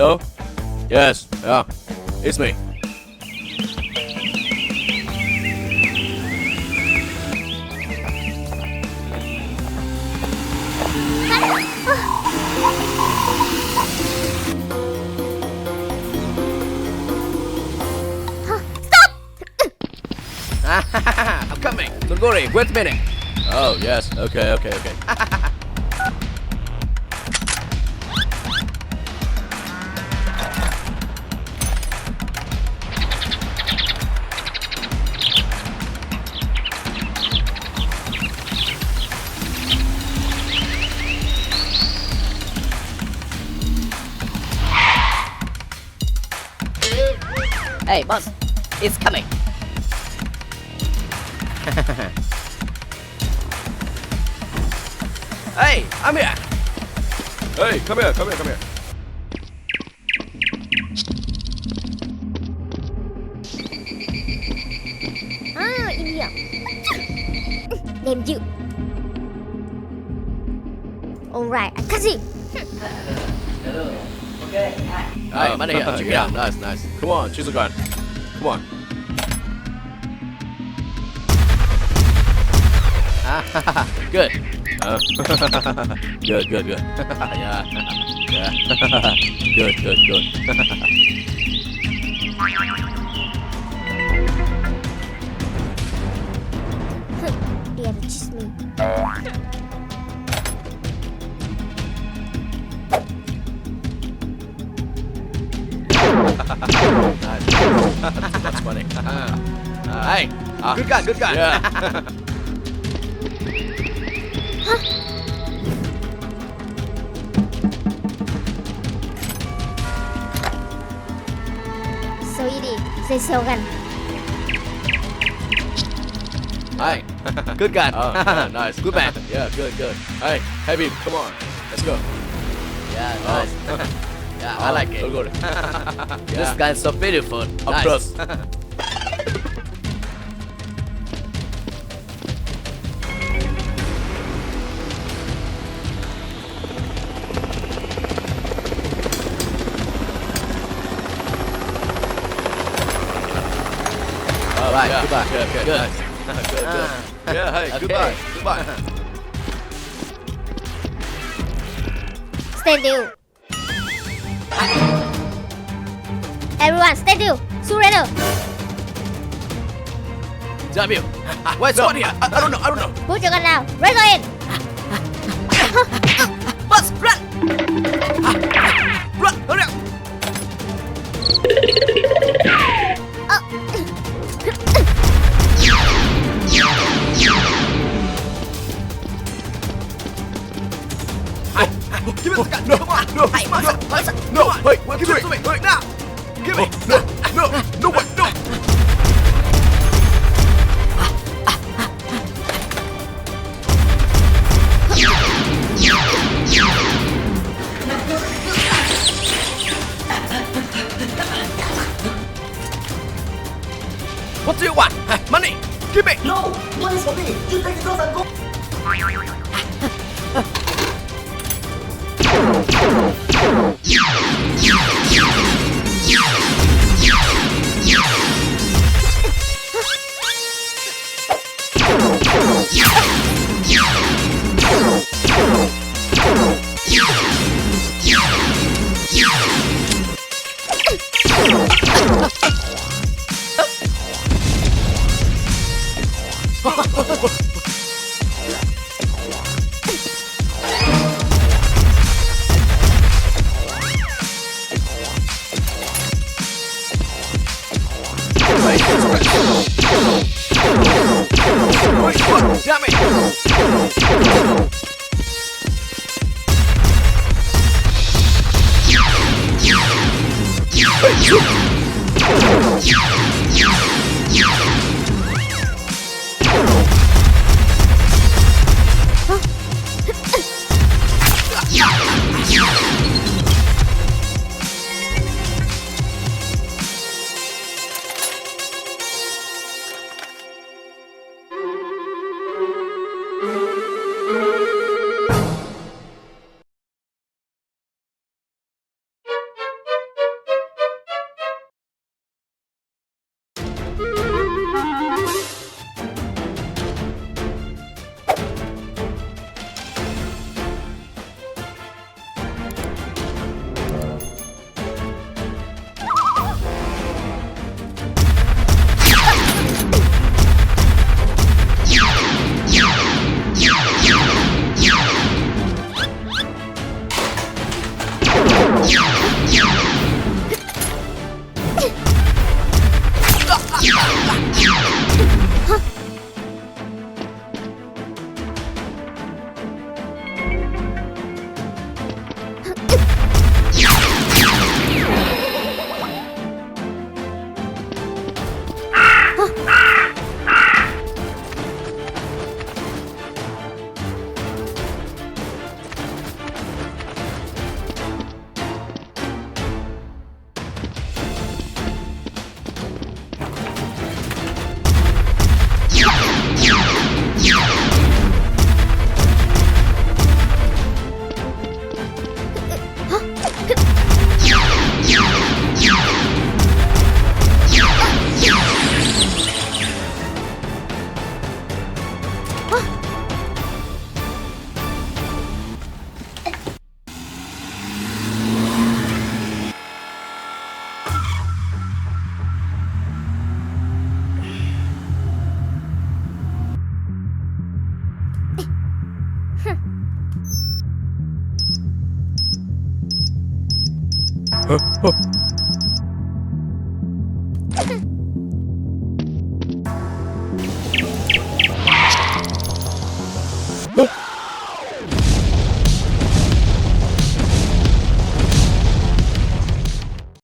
Hello? Yes, yeah, it's me. I'm coming. Don't worry. Wait a minute. Oh yes. Okay. Hey, boss, it's coming. Hey, I'm here. Hey, come here. Im lặng. Đem chịu. Alright, I cut him. Hey, money here. Check it out. Nice. Come on, choose a gun. Come on. Good. Good. Yeah. Good. Yeah, that's just me. Nice. That's funny. Hey, good gun. Yeah. So đi, dây xeo gần. Hey, good gun. Nice. Good man. Yeah, good. Hey, Heavy, come on. Let's go. Yeah, nice. Yeah, I like it. Good. This gun is so beautiful. Up Nice. close. Alright, Yeah, goodbye. good. Nice. Good. Yeah, hey, Okay. goodbye. Stay still. Everyone, stay still. Surrender. Damn you. Where's SWAT here? I don't know. Put your gun down. Raise your hand. Boss, run! Run! Hurry up! Give me the gun! No! Come on! No! Hey, no! Hey, give it to me! Right now! Give me! No! Wait! No! What do you want? Money! Give me! No! Money for me! You take the drugs and go! Damn it! Huh?